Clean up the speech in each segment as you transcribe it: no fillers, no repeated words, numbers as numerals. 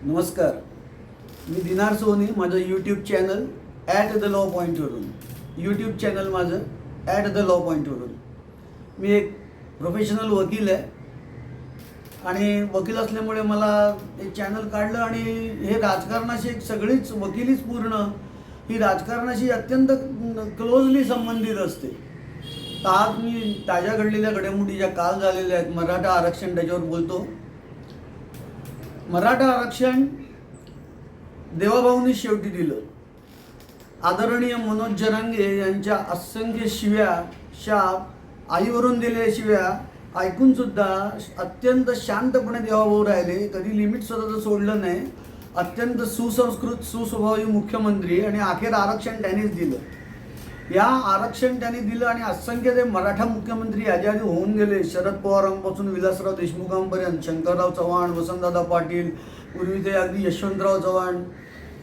नमस्कार, मी दिनार सोनी. माझं YouTube channel at the law पॉईंटवरून यूट्यूब चॅनल माझं ॲट द लॉ पॉईंटवरून मी एक प्रोफेशनल वकील आहे आणि वकील असल्यामुळे मला एक चॅनल काढलं आणि हे राजकारणाशी सगळीच वकिलीच पूर्ण ही राजकारणाशी अत्यंत क्लोजली संबंधित असते. तर आज मी ताज्या घडलेल्या घडामोडी ज्या काल झालेल्या आहेत, मराठा आरक्षण, त्याच्यावर बोलतो. मराठा आरक्षण देवाभाऊंनी शेवटी दिलं. आदरणीय मनोज जरांगे यांच्या असंख्य शिव्या, शाप, आईवरून दिलेल्या शिव्या ऐकून सुद्धा अत्यंत शांतपणे देवाभाऊ राहिले. कधी लिमिट स्वतःचं सोडलं नाही. अत्यंत सुसंस्कृत, सुस्वभावी मुख्यमंत्री, आणि अखेर आरक्षण त्यांनीच दिलं. या आरक्षण त्यांनी दिलं आणि असंख्य ते मराठा मुख्यमंत्री याच्या आधी होऊन गेले. शरद पवारांपासून विलासराव देशमुखांपर्यंत, शंकरराव चव्हाण, वसंतदादा पाटील, पूर्वी ते अगदी यशवंतराव चव्हाण,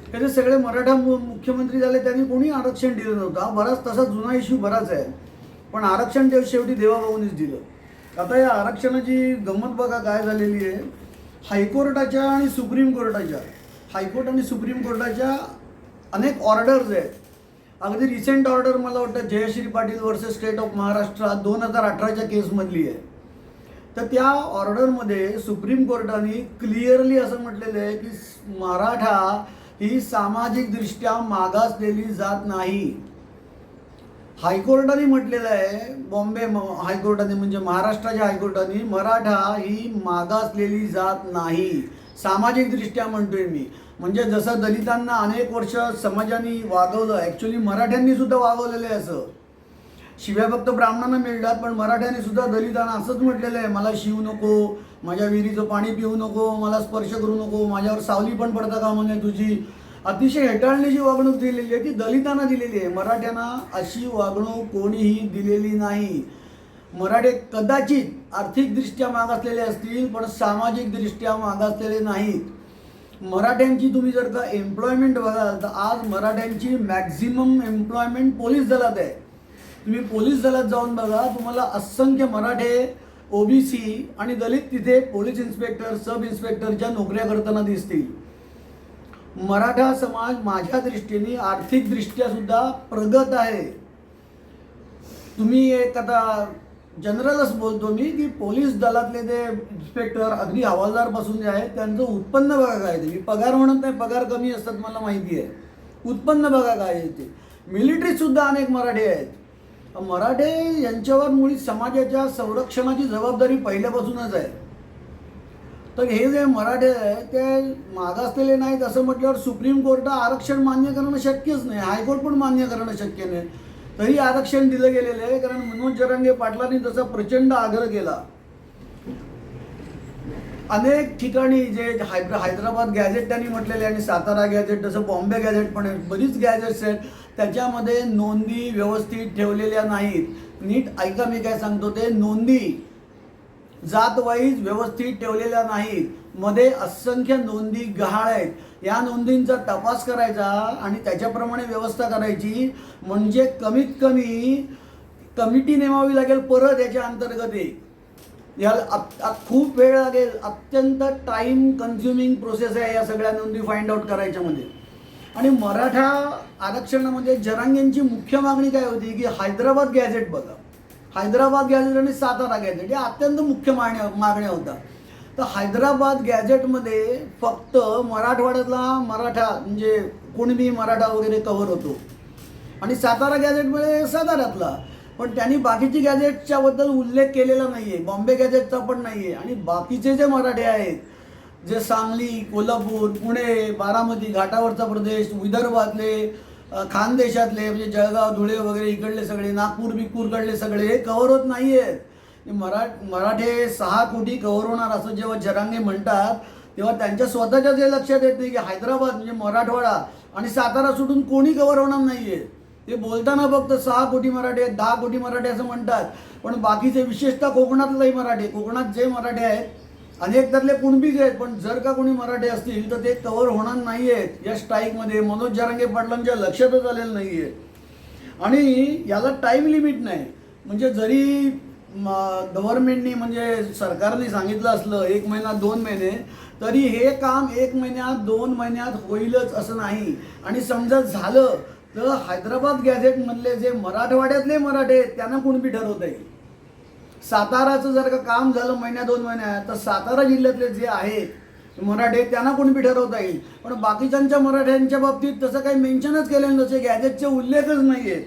हे जे सगळे मराठा मुख्यमंत्री झाले त्यांनी कोणी आरक्षण दिलं नव्हतं. बराच तसा जुना इश्यू बराच आहे, पण आरक्षण ते शेवटी देवाभाऊंनीच दिलं. आता या आरक्षणाची गंमत बघा काय झालेली आहे. हायकोर्टाच्या आणि सुप्रीम कोर्टाच्या, हायकोर्ट आणि सुप्रीम कोर्टाच्या अनेक ऑर्डर्स आहेत. अगदी रिसेंट ऑर्डर मला वाटतं Jayashree Patil versus state of Maharashtra 2018च्या केसमधली आहे. तर त्या ऑर्डरमध्ये सुप्रीम कोर्टाने क्लिअरली असं म्हटलेलं आहे की मराठा ही सामाजिकदृष्ट्या मागासलेली जात नाही. हायकोर्टाने म्हटलेलं आहे, बॉम्बे हायकोर्टाने म्हणजे महाराष्ट्राच्या हायकोर्टाने, मराठा ही मागासलेली जात नाही. सामाजिकदृष्ट्या म्हणतोय मी. म्हणजे जसं दलितांना अनेक वर्ष समाजाने वागवलं, ॲक्च्युली मराठ्यांनी सुद्धा वागवलेलं आहे. असं शिव्या फक्त ब्राह्मणांना मिळतात, पण मराठ्यांनी सुद्धा दलितांना असंच म्हटलेलं आहे, मला शिवू नको, माझ्या विहिरीचं पाणी पिऊ नको, मला स्पर्श करू नको, माझ्यावर सावली पण पडता कामा नये तुझी. अतिशय हेटाळणीची वागणूक दिलेली आहे ती दलितांना दिलेली आहे. मराठ्यांना अशी वागणूक कोणीही दिलेली नाही. मराठे कदाचित आर्थिकदृष्ट्या मागासलेले असतील, पण सामाजिकदृष्ट्या मागासलेले नाहीत. मराठ्यांची तुम्ही जर का एम्प्लॉयमेंट बघाल तर आज मराठ्यांची मॅक्झिमम एम्प्लॉयमेंट पोलीस दलात आहे. तुम्ही पोलीस दलात जाऊन बघा, तुम्हाला असंख्य मराठे, ओबीसी आणि दलित तिथे पोलीस इन्स्पेक्टर, सब इन्स्पेक्टरच्या नोकऱ्या करताना दिसतील. मराठा समाज माझ्या दृष्टीने आर्थिकदृष्ट्या सुद्धा प्रगत आहे. तुम्ही एक आता जनरलच बोलतो मी की पोलीस दलातले ते इन्स्पेक्टर अगदी हवालदारपासून जे आहेत त्यांचं उत्पन्न बघा काय ते. मी पगार म्हणत नाही, पगार कमी असतात मला माहिती आहे. उत्पन्न बघा काय आहे ते. मिलिटरीत सुद्धा अनेक मराठे आहेत. मराठे यांच्यावर मुळी समाजाच्या संरक्षणाची जबाबदारी पहिल्यापासूनच आहे. तर हे जे मराठे आहेत ते मागासलेले नाहीत असं म्हटल्यावर सुप्रीम कोर्ट आरक्षण मान्य करणं शक्यच नाही, हायकोर्ट पण मान्य करणं शक्य नाही. तरी आरक्षण दिलं गेलेलं आहे, कारण मनोज जरांगे पाटलांनी त्याचा प्रचंड आग्रह केला. अनेक ठिकाणी जे हैदराबाद गॅझेट त्यांनी म्हटलेले आणि सातारा गॅझेट, तसं बॉम्बे गॅझेट पण आहे, बरीच गॅझेट्स आहेत, त्याच्यामध्ये नोंदी व्यवस्थित ठेवलेल्या नाहीत. नीट ऐका मी काय सांगतो ते. नोंदी जात वाईज व्यवस्थित ठेवलेल्या नाहीत. मध्ये असंख्य नोंदी गहाळ आहेत. या नोंदींचा तपास करायचा आणि त्याच्याप्रमाणे व्यवस्था करायची. म्हणजे कमीत कमी कमिटी नेमावी लागेल परत याच्या अंतर्गत. याला खूप वेळ लागेल. अत्यंत टाईम कन्झ्युमिंग प्रोसेस आहे या सगळ्या नोंदी फाइंड आउट करायच्यामध्ये. आणि मराठा आरक्षणामध्ये जरांगेंची मुख्य मागणी काय होती की हैदराबाद गॅझेट बघा. हैदराबाद गॅझेट आणि सातारा गॅझेट या अत्यंत मुख्य मागण्या होत्या. तर हैदराबाद गॅझेटमध्ये फक्त मराठवाड्यातला मराठा म्हणजे कुणबी मराठा वगैरे कव्हर होतो, आणि सातारा गॅझेटमध्ये साताऱ्यातला. पण त्यांनी बाकीची गॅझेटच्याबद्दल उल्लेख केलेला नाही आहे. बॉम्बे गॅझेटचा पण नाही आहे. आणि बाकीचे जे मराठे आहेत, जे सांगली, कोल्हापूर, पुणे, बारामती, घाटावरचा प्रदेश, विदर्भातले, खानदेशातले म्हणजे जळगाव, धुळे वगैरे इकडले सगळे, नागपूर बिगपूरकडले सगळे हे कव्हर होत नाही आहेत. मराठे 6 कोटी कव्हर होणार असं जेव्हा जरांगे म्हणतात, तेव्हा त्यांच्या स्वतःच्या जे लक्षात येत नाही की हैदराबाद म्हणजे मराठवाडा आणि सातारा सोडून कोणी कव्हर होणार नाही आहे. ते बोलताना फक्त 6 कोटी मराठे आहेत, 10 कोटी मराठे असं म्हणतात, पण बाकीचे विशेषतः कोकणातलेही मराठे, कोकणात जे मराठे आहेत अनेक त्यातले कुणबीच आहेत, पण जर का कोणी मराठे असतील तर ते कव्हर होणार नाही आहेत या स्ट्राईकमध्ये. मनोज जरांगे पाटलांच्या लक्षातच आलेलं नाही आहे. आणि याला टाईम लिमिट नाही. म्हणजे जरी गव्हर्नमेंटनी म्हणजे सरकारने सांगितलं असलं 1 महिना 2 महिने, तरी हे काम 1 महिन्यात 2 महिन्यात होईलच असं नाही. आणि समजा झालं तर हैदराबाद गॅझेटमधले जे मराठवाड्यातले मराठे आहेत त्यांना कुणबी ठरवता येईल. साताराचं जर का काम झालं महिन्या 2 महिन्यात तर सातारा जिल्ह्यातले जे आहेत मराठे त्यांना कुणबी ठरवता येईल. पण बाकीच्यांच्या मराठ्यांच्या बाबतीत तसं काही मेन्शनच केलं नाही, जसे गॅझेटचे उल्लेखच नाही आहेत.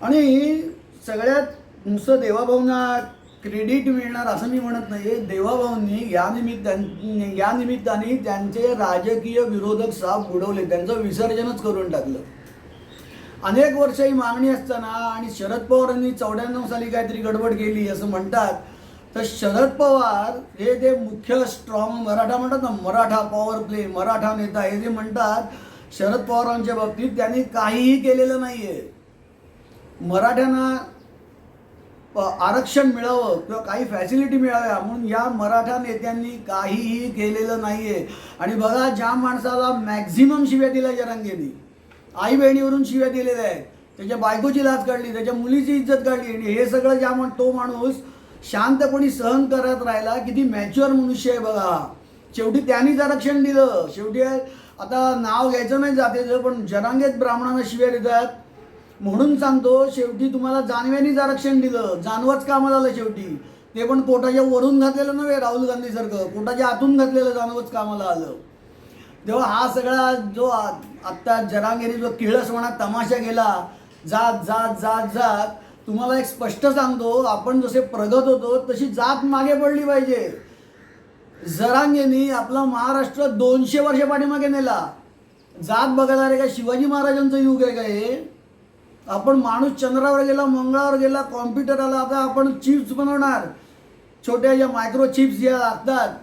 आणि सगळ्यात नुसतं देवाभाऊंना क्रेडिट मिळणार असं मी म्हणत नाही. देवाभाऊंनी या निमित्ताने त्यांचे राजकीय विरोधक साफ बुडवले, त्यांचं विसर्जनच करून टाकलं. अनेक वर्ष ही मागणी असताना आणि शरद पवारांनी 94 साली काहीतरी गडबड केली असं म्हणतात. तर शरद पवार हे जे मुख्य स्ट्रॉंग मराठा म्हणतात ना, मराठा पॉवर प्ले, मराठा नेता हे जे म्हणतात, शरद पवारांच्या बाबतीत त्यांनी काहीही केलेलं नाही आहे. मराठ्यांना आरक्षण मिळावं किंवा काही फॅसिलिटी मिळाव्या म्हणून या मराठा नेत्यांनी काहीही केलेलं नाही आहे. आणि बघा, ज्या माणसाला मॅक्झिमम शिव्या दिल्या जरांगेंनी, आई बहिणीवरून शिव्या दिलेल्या आहेत, त्याच्या बायकोची लाच काढली, त्याच्या मुलीची इज्जत काढली, आणि हे सगळं तो माणूस शांतपणे सहन करत राहिला. किती मॅच्युअर मनुष्य आहे बघा. शेवटी त्यांनीच आरक्षण दिलं. शेवटी आता नाव घ्यायचं नाही जातेचं, पण जरांगेत ब्राह्मणांना शिव्या देतात म्हणून सांगतो. शेवटी तुम्हाला जानव्यांनीच आरक्षण दिलं, जानवच कामाला आलं शेवटी. ते पण कोटाच्या वरून घातलेलं नव्हे, राहुल गांधीसारखं कोटाच्या आतून घातलेलं जानवच कामाला आलं. तेव्हा हा सगळा जो आत्ता जरांगेने जो किळसवाणा तमाशा केला, जात जात जात जात, तुम्हाला एक स्पष्ट सांगतो, आपण जसे प्रगत होतो तशी जात मागे पडली पाहिजे. जरांगेनी आपला महाराष्ट्र 200 वर्ष पाठीमागे नेला. जात बघायला रे, काय शिवाजी महाराजांचं युग आहे का हे? आपण माणूस चंद्रावर गेला, मंगळावर गेला, कॉम्प्युटर आला, आता आपण चिप्स बनवणार, छोट्या ज्या मायक्रो चिप्स ज्या लागतात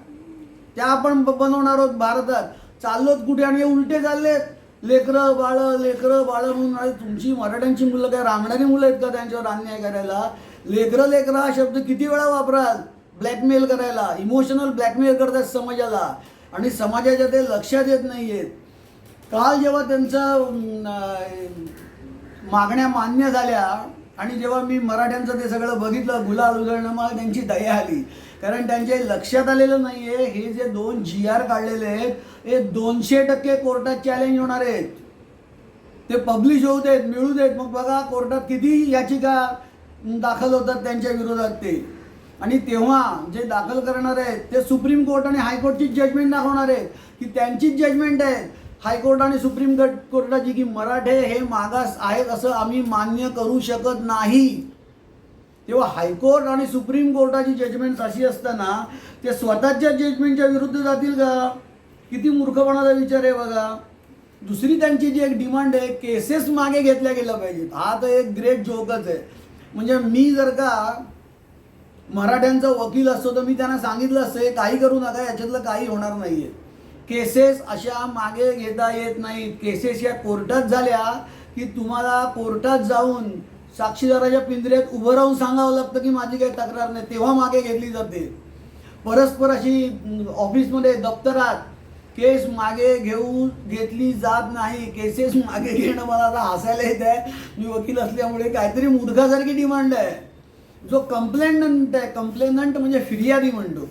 त्या आपण बनवणार आहोत भारतात. चाललोत कुठे आणि उलटे चाललेत. लेकरं बाळं म्हणून. तुमची मराठ्यांची मुलं काय रांगणारी मुलं आहेत का त्यांच्यावर अन्याय करायला? लेकरं हा शब्द किती वेळा वापराल ब्लॅकमेल करायला? इमोशनल ब्लॅकमेल करतात समाजाला, आणि समाजाच्या ते लक्षात येत नाही आहेत. काल जेव्हा त्यांचं मागण्या मान्य झाल्या आणि जेव्हा मी मराठ्यांचं ते सगळं बघितलं, गुलाल उधळणं, मला त्यांची दया आली. कारण त्यांच्या लक्षात आलेलं नाही आहे, हे जे 2 GR काढलेले आहेत हे 200% कोर्टात चॅलेंज होणार आहेत. ते पब्लिश होऊ देत, मिळू देत, मग बघा कोर्टात किती याचिका दाखल होतात त्यांच्या विरोधात ते. आणि तेव्हा जे दाखल करणार आहेत ते सुप्रीम कोर्ट आणि हायकोर्टची जजमेंट दाखवणार आहेत की त्यांचीच जजमेंट आहे हायकोर्ट आणि सुप्रीम कोर्टाची, की मराठे हे मागास आहेत असं आम्ही मान्य करू शकत नाही. तेव्हा हायकोर्ट आणि सुप्रीम कोर्टाची जजमेंट अशी असताना ते स्वतःच्या जजमेंटच्या विरुद्ध जातील का? किती मूर्खपणाचा विचार आहे बघा. दुसरी त्यांची जी एक डिमांड आहे, केसेस मागे घेतल्या गेल्या पाहिजेत. हा तर एक ग्रेट जोकच आहे. म्हणजे मी जर का मराठ्यांचा वकील असतो तर मी त्यांना सांगितलं असतं, काही करू नका, याच्यातलं काही होणार नाही आहे. केसेस अशा मागे घेता येत नाहीत. केसेस या कोर्टात झाल्या की तुम्हाला कोर्टात जाऊन साक्षीदाराच्या पिंजऱ्यात उभं राहून सांगावं लागतं की माझी काही तक्रार नाही, तेव्हा मागे घेतली जाते. परस्पर अशी ऑफिसमध्ये दप्तरात केस मागे घेतली जात नाही. केसेस मागे घेणं मला आता हसायला येत आहे, मी वकील असल्यामुळे. काहीतरी मूर्खासारखी डिमांड आहे. जो कंप्लेनंट म्हणजे फिर्यादी म्हणतो,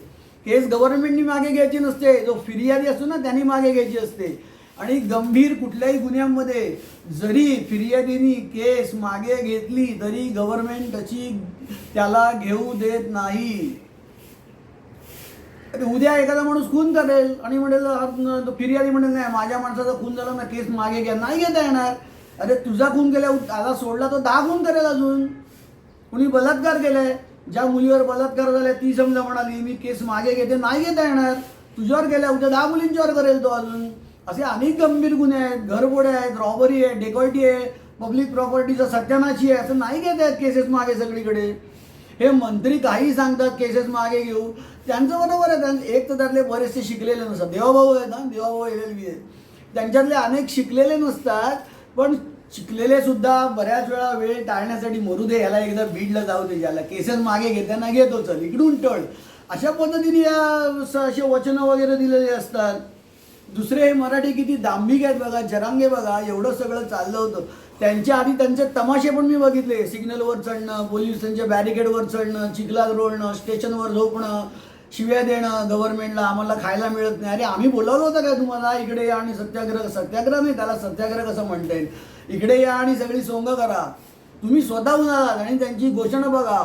केस गव्हर्नमेंटनी मागे घ्यायची नसते, जो फिर्यादी असतो ना त्यांनी मागे घ्यायची असते. आणि गंभीर कुठल्याही गुन्ह्यामध्ये जरी फिर्यादीनी केस मागे घेतली तरी गव्हर्नमेंट त्याची त्याला घेऊ देत नाही. उद्या एखादा माणूस खून करेल आणि म्हणेल, फिर्यादी म्हणेल नाही माझ्या माणसाचा खून झाला ना, केस मागे घ्या, नाही घेता येणार. अरे तुझा खून केला, आता सोडला तो 10 खून करेल अजून. कुणी बलात्कार केलाय, ज्या मुलीवर बलात्कार झाला ती समजा म्हणाली मी केस मागे घेते, नाही घेता येणार. तुझ्यावर केल्या, उद्या 10 मुलींच्यावर करेल तो अजून. असे अनेक गंभीर गुन्हे आहेत, घरफोड्या आहेत, रॉबरी आहे, डेकॉयटी आहे, पब्लिक प्रॉपर्टीचा सत्यानाशी आहे, असं नाही घेत आहेत केसेस मागे सगळीकडे. हे मंत्री काही सांगतात केसेस मागे घेऊ, त्यांचं बरोबर आहे. एक तर त्यातले बरेचसे शिकलेले नसतात. देवाभाऊ आहेत ना, देवाभाऊ LLB आहेत, त्यांच्यातले अनेक शिकलेले नसतात. पण शिकलेले सुद्धा बऱ्याच वेळा वेळ टाळण्यासाठी मरू दे, याला एकदा बीडला जाऊ दे, याला केसेस मागे घेताना घेतो, चल इकडून टळ, अशा पद्धतीने असे वचनं वगैरे दिलेले असतात. दुसरे हे मराठी किती दांभिक आहेत बघा. जरांगे बघा, एवढं सगळं चाललं होतं, त्यांच्या आधी त्यांचे तमाशे पण मी बघितले. सिग्नलवर चढणं, पोलिसांच्या बॅरिकेडवर चढणं, चिखलात रोळणं, स्टेशनवर झोपणं, शिव्या देणं गव्हर्नमेंटला, आम्हाला खायला मिळत नाही. अरे आम्ही बोलावलं होतं काय तुम्हाला इकडे या आणि सत्याग्रह नाही, त्याला सत्याग्रह कसं म्हणता येईल, इकडे या आणि सगळी सोंग करा. तुम्ही स्वतःहून आलात आणि त्यांची घोषणा बघा.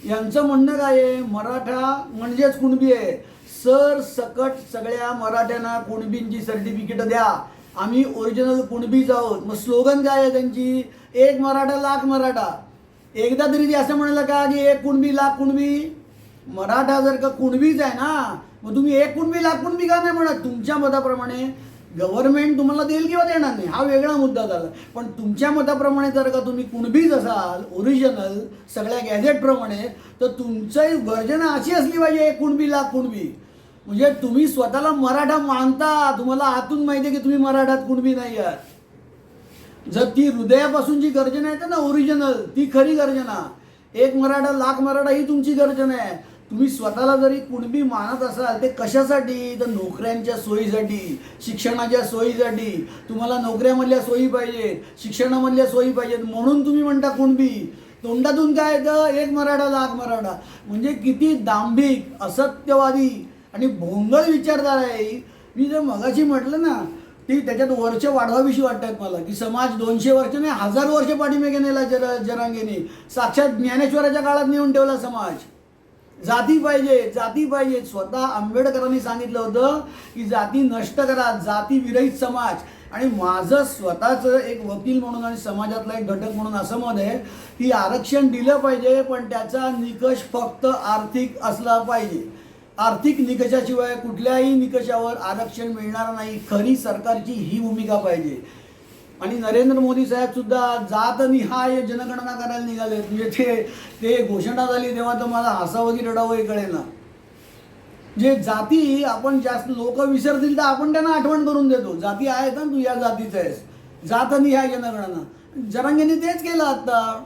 यांचं म्हणणं काय आहे, मराठा म्हणजेच कुणबी आहे. सर सकट सगळ्या मराठ्यांना कुणबींची सर्टिफिकेट द्या, आम्ही ओरिजिनल कुणबीच आहोत. मग स्लोगन काय आहे त्यांची, एक मराठा लाख मराठा. एकदा तरी ते असं म्हणालं का की एक कुणबी लाख कुणबी. मराठा जर का कुणबीच आहे ना, मग तुम्ही एक कुणबी लाख कुणबी का नाही म्हणत. तुमच्या मताप्रमाणे गव्हर्नमेंट तुम्हाला देईल किंवा देणार नाही हा वेगळा मुद्दा झाला, पण तुमच्या मताप्रमाणे जर का तुम्ही कुणबीच असाल ओरिजिनल सगळ्या गॅझेटप्रमाणे, तर तुमची गर्जना अशी असली पाहिजे एक कुणबी लाख कुणबी. म्हणजे तुम्ही स्वतःला मराठा मानता, तुम्हाला आतून माहिती आहे की तुम्ही मराठात कुणबी नाही आहात. जर ती हृदयापासून जी गर्जना येते ना ओरिजिनल, ती खरी गर्जना. एक मराठा लाख मराठा ही तुमची गर्जना आहे. तुम्ही स्वतःला जरी कुणबी मानत असाल ते कशासाठी, तर नोकऱ्यांच्या सोयीसाठी, शिक्षणाच्या सोयीसाठी. तुम्हाला नोकऱ्यामधल्या सोयी पाहिजेत, शिक्षणामधल्या सोयी पाहिजेत, म्हणून तुम्ही म्हणता कुणबी. तोंडातून काय येतं, एक मराठा लाख मराठा. म्हणजे किती दांभिक, असत्यवादी आणि भोंगळ विचारधारा आहे. मी जर मगाशी म्हटलं ना, ती त्याच्यात वर्ष वाढवावीशी वाटतात मला, की समाज 200 वर्ष नाही 1000 वर्ष पाठीमागे नेला जरांगेने. साक्षात ज्ञानेश्वराच्या काळात नेऊन ठेवला समाज. जाती पाहिजे, जाती पाहिजे. स्वतः आंबेडकरांनी सांगितलं होतं की जाती नष्ट करा, जाती विरहित समाज. आणि माझं स्वतःचं एक वकील म्हणून आणि समाजातला एक घटक म्हणून असं मत आहे की आरक्षण दिलं पाहिजे, पण त्याचा निकष फक्त आर्थिक असला पाहिजे. आर्थिक निकषाशिवाय कुठल्याही निकषावर आरक्षण मिळणार नाही. खरी सरकारची ही भूमिका पाहिजे. आणि नरेंद्र मोदी साहेब सुद्धा जातनिहाय जनगणना करायला निघाले. म्हणजे ते घोषणा झाली तेव्हा तर मला हसावं की रडावं हे कळेना. जे जाती आपण जास्त लोक विसरतील तर आपण त्यांना आठवण करून देतो, जाती आहेत ना, तू या जातीचा आहेस. जातनिहाय जनगणना जरांगेने तेच केलं आता.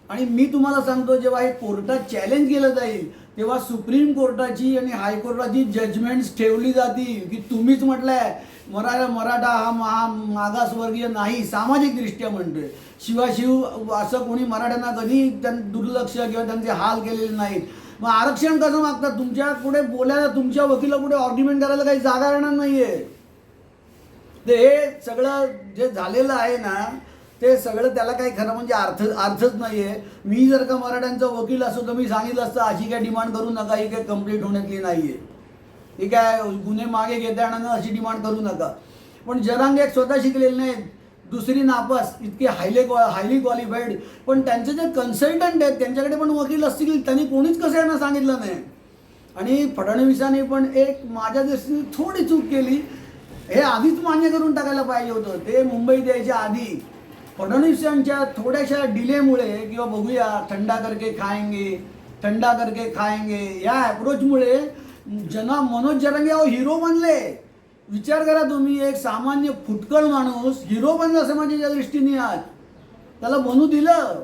आणि मी तुम्हाला सांगतो, जेव्हा हे कोर्टात चॅलेंज केलं जाईल तेव्हा सुप्रीम कोर्टाची आणि हायकोर्टाची जजमेंट्स ठेवली जातील की तुम्हीच म्हटलंय मराठा हा मागासवर्गीय नाही, सामाजिकदृष्ट्या म्हणतोय. शिवाशिव असं कोणी मराठ्यांना कधी दुर्लक्ष किंवा त्यांचे हाल केलेले नाहीत. मग आरक्षण कसं मागतात, तुमच्या पुढे बोलायला, तुमच्या वकिला पुढे आर्ग्युमेंट करायला काही जागा राहणार नाहीये. ते हे सगळं जे झालेलं आहे ना, ते सगळं त्याला काही खरं म्हणजे अर्थच नाही आहे. मी जर का मराठ्यांचा वकील असतो तर मी सांगितलं असतं अशी काय डिमांड करू नका, ही काय कंप्लीट होण्यातली नाही आहे, ही काय गुन्हे मागे घेता येणार ना अशी डिमांड करू नका. पण जरांगे स्वतः शिकलेले नाहीत, दुसरी नापास, इतके हायली क्वालिफाईड. पण त्यांचे जे कन्सल्टंट आहेत त्यांच्याकडे पण वकील असतील, त्यांनी कोणीच कसं यांना सांगितलं नाही. आणि फडणवीसांनी पण एक माझ्या दृष्टीने थोडी चूक केली. हे आधीच मान्य करून टाकायला पाहिजे होतं. ते मुंबईत यायच्या आधी फडणवीसांच्या थोड्याशा डिलेमुळे किंवा बघूया ठंडा करके खाएंगे या अप्रोचमुळे मनोज जरांगे हिरो बनले. विचार करा तुम्ही, एक सामान्य फुटकळ माणूस हिरो बनला समाजाच्या दृष्टीने. आज त्याला बनू दिलं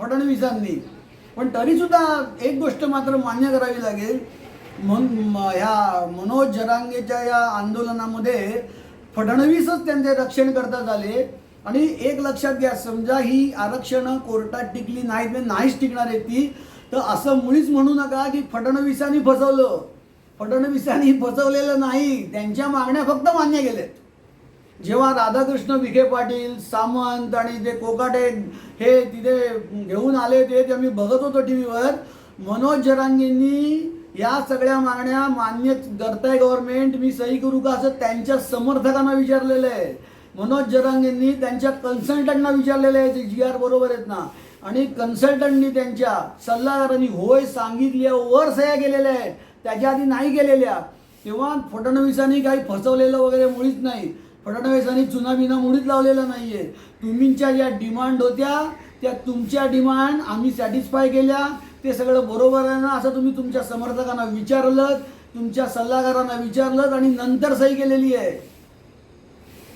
फडणवीसांनी. पण तरीसुद्धा एक गोष्ट मात्र मान्य करावी लागेल, ह्या मनोज जरांगेच्या या आंदोलनामध्ये फडणवीसच त्यांचे रक्षण करता आले. आणि एक लक्षात घ्या, समजा ही आरक्षणं कोर्टात टिकली नाहीत, नाहीच टिकणार आहे ती, तर असं मुळीच म्हणू नका की फडणवीसांनी फसवलं. फडणवीसांनी फसवलेलं नाही, त्यांच्या मागण्या फक्त मान्य केल्यात. जेव्हा राधाकृष्ण विखे पाटील, सामंत आणि ते कोकाटे हे तिथे घेऊन आले ते आम्ही बघत होतो टी व्हीवर. मनोज जरांगेंनी या सगळ्या मागण्या मान्य करताय गव्हर्नमेंट, मी सही करू का असं त्यांच्या समर्थकांना विचारलेलं आहे. मनोज जरांगेंनी त्यांच्या कन्सल्टंटना विचारलेलं आहे, जी आर बरोबर आहेत ना, आणि कन्सल्टंटनी त्यांच्या सल्लागारांनी होय सांगितल्यावर सह्या केलेल्या आहेत, त्याच्या आधी नाही केलेल्या. तेव्हा फडणवीसांनी काही फसवलेलं वगैरे मुळीच नाही. फडणवीसांनी चुनाबिना मुळीच लावलेला नाही आहे. तुमच्या ज्या डिमांड होत्या त्या तुमच्या डिमांड आम्ही सॅटिस्फाय केल्या, ते सगळं बरोबर आहे ना असं तुम्ही तुमच्या समर्थकांना विचारलं, तुमच्या सल्लागारांना विचारलं आणि नंतर सही केलेली आहे.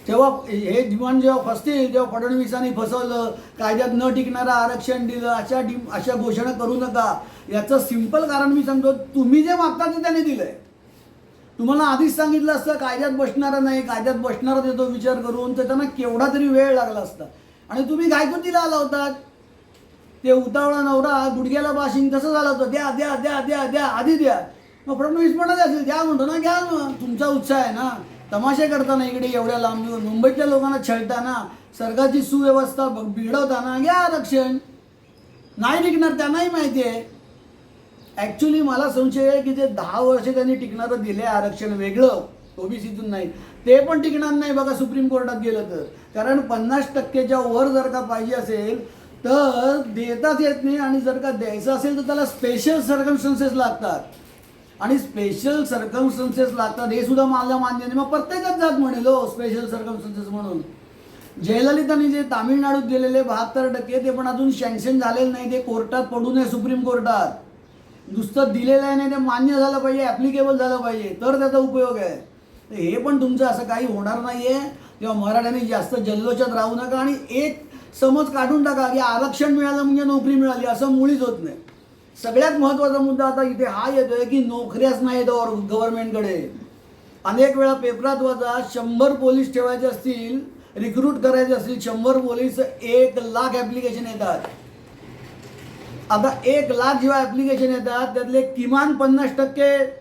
तेव्हा हे डिमांड जेव्हा फसतील तेव्हा फडणवीसांनी फसवलं, कायद्यात न टिकणारं आरक्षण दिलं, अशा घोषणा करू नका. याचं सिंपल कारण मी सांगतो, तुम्ही जे मागता ते त्याने दिलंय. तुम्हाला आधीच सांगितलं असतं कायद्यात बसणारा नाही, कायद्यात बसणारा देतो विचार करून, तर त्यांना केवढा तरी वेळ लागला असता. आणि तुम्ही घायकुतीला आला होतात. ते उतावळा नवरा गुडघ्याला बाशिंग तसं झालं होतं, द्या द्या द्या द्या द्या आधी द्या. मग फडणवीस म्हणाले असेल द्या म्हणतो ना, घ्या मग, तुमचा उत्साह आहे ना. तमाशे करताना इकडे एवढ्या लांब येऊन मुंबईतल्या लोकांना छळताना, सरकारची सुव्यवस्था बिघडवताना घ्या आरक्षण. नाही टिकणार त्यांनाही माहिती आहे. ॲक्च्युली मला संशय आहे की जे 10 वर्ष त्यांनी टिकणारं दिले आरक्षण वेगळं ओबीसीतून नाही, ते पण टिकणार नाही बघा सुप्रीम कोर्टात गेलं तर. कारण 50%च्या वर जर का पाहिजे असेल तर देताच येत नाही, आणि जर का द्यायचं असेल तर त्याला स्पेशल सर्कमस्टन्सेस लागतात, आणि स्पेशल सर्कमस्टन्सेस लागतात हे सुद्धा मला मान्य नाही. मग प्रत्येकच जात म्हणेल हो स्पेशल सर्कमस्टन्सेस म्हणून. जयललितांनी जे तामिळनाडूत दिलेले 72% ते पण अजून सँक्शन झालेलं नाही, ते कोर्टात पडू नये सुप्रीम कोर्टात. नुसतं दिलेलं आहे नाही, ते मान्य झालं पाहिजे, ॲप्लिकेबल झालं पाहिजे, तर त्याचा उपयोग आहे. तर हे पण तुमचं असं काही होणार नाही आहे. तेव्हा मराठ्यांनी जास्त जल्लोषात राहू नका, आणि एक समज काढून टाका की आरक्षण मिळालं म्हणजे नोकरी मिळाली, असं मुळीच होत नाही. सगळ्यात महत्त्वाचा मुद्दा आता इथे हा येतोय की नोकऱ्याच नाही गव्हर्नमेंटकडे. अनेक वेळा पेपरात वाचा, 100 पोलीस ठेवायचे असतील, रिक्रूट करायचे असतील 100 पोलीस, 1 लाख ॲप्लिकेशन येतात. आता 1 लाख जेव्हा ॲप्लिकेशन येतात त्यातले किमान 50%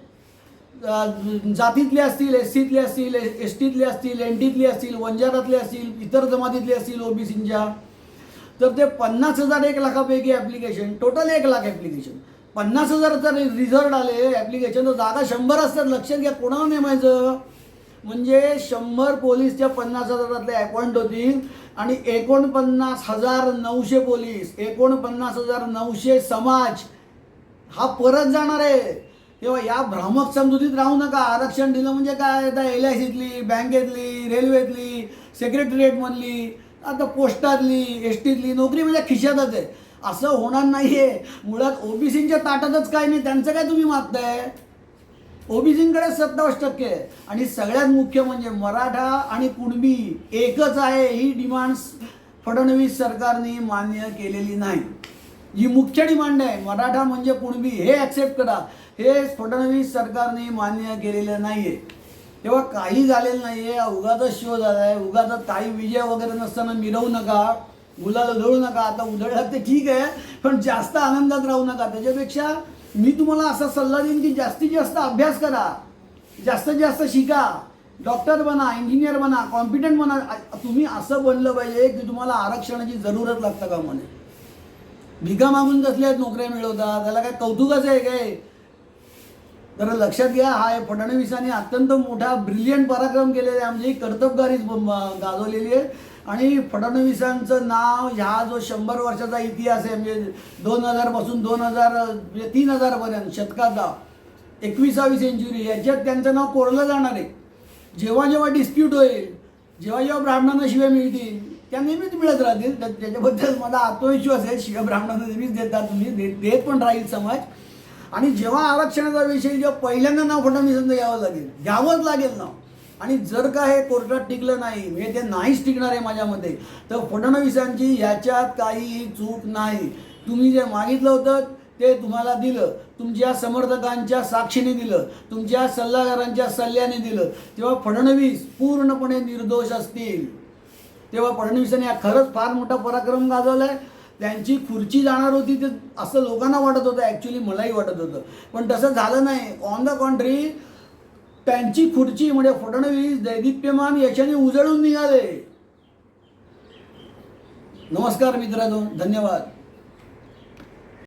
जातीतले असतील, SCतले असतील, STतले असतील, NTतले असतील, वंजारातले असतील, इतर जमातीतले असतील ओबीसींच्या. तर ते 50,000 1 लाखापैकी ॲप्लिकेशन, टोटल 1 लाख ॲप्लिकेशन, 50,000चा रिझल्ट आले ॲप्लिकेशन, तर जागा 100 असतात. लक्षात घ्या, कोणाला नेमायचं म्हणजे 100 पोलीसच्या 50,000 अपॉइंट होतील, आणि 49,900 पोलीस, 49,900 समाज हा परत जाणार आहे. तेव्हा या भ्रामक समजुतीत राहू नका. आरक्षण दिलं म्हणजे काय, आता LICतली, बँकेतली, रेल्वेतली, सेक्रेटरिएटमधली, आता पोस्टातली, STतली नोकरी म्हणजे खिशातच आहे, असं होणार नाही आहे. मुळात ओबीसींच्या ताटातच काय नाही, त्यांचं काय तुम्ही मागताय. ओबीसींकडे 27% आहे, आणि सगळ्यात मुख्य म्हणजे मराठा आणि कुणबी एकच आहे. ही डिमांड फडणवीस सरकारने मान्य केलेली नाही. ही मुख्य डिमांड आहे, मराठा म्हणजे कुणबी हे ॲक्सेप्ट करा, हे फडणवीस सरकारने मान्य केलेलं नाही आहे. तेव्हा काही झालेलं नाही आहे, उगाचच शो झाला आहे, उगाचच काही विजय वगैरे नसताना मिरवू नका, गुलाल उधळू नका. आता उधळलं ते ठीक आहे, पण जास्त आनंदात राहू नका. त्याच्यापेक्षा मी तुम्हाला असा सल्ला देईन की जास्तीत जास्त अभ्यास करा, जास्तीत जास्त शिका, डॉक्टर बना, इंजिनियर बना, कॉम्पिटंट बना. तुम्ही असं बनलं पाहिजे की तुम्हाला आरक्षणाची जरूरत लागतं का म्हणे. भिका मागून कसल्या नोकऱ्या मिळवतात, त्याला काय कौतुकाचं आहे काय. तर लक्षात घ्या, हा फडणवीसांनी अत्यंत मोठा ब्रिलियंट पराक्रम केलेला आहे, आमची कर्तबगारीच गाजवलेली आहे. आणि फडणवीसांचं नाव, ह्या जो 100 वर्षाचा इतिहास आहे, म्हणजे 2000 पासून 2000 म्हणजे 3000पर्यंत शतकाचा 21वी सेंचुरी, याच्यात त्यांचं नाव कोरलं जाणार आहे. जेव्हा जेव्हा डिस्प्यूट होईल, जेव्हा जेव्हा ब्राह्मणांना शिव्या मिळतील, त्या नेहमीच मिळत राहतील. त्याच्याबद्दल मला आत्मविश्वास आहे. शिव्या ब्राह्मणांना नेहमीच देतात तुम्ही, देत पण राहील समाज. आणि जेव्हा आरक्षणाचा विषय जेव्हा पहिल्यांदा नाव फडणवीसांचं घ्यावंच लागेल नाव. आणि जर का हे कोर्टात टिकलं नाही, म्हणजे ते नाहीच टिकणार आहे माझ्या मते, तर फडणवीसांची याच्यात काहीही चूक नाही. तुम्ही जे मागितलं होतं ते तुम्हाला दिलं, तुमच्या समर्थकांच्या साक्षीने दिलं, तुमच्या सल्लागारांच्या सल्ल्याने दिलं. तेव्हा फडणवीस पूर्णपणे निर्दोष असतील. तेव्हा फडणवीसांनी खरंच फार मोठा पराक्रम गाजवला आहे. त्यांची खुर्ची जाणार होती ते असं लोकांना वाटत होतं, ॲक्च्युली मलाही वाटत होतं, पण तसं झालं नाही. ऑन द कॉन्ट्री, त्यांची खुर्ची म्हणजे फडणवीस दैदिप्यमान याच्याने उजळून निघाले. नमस्कार मित्रांनो, धन्यवाद.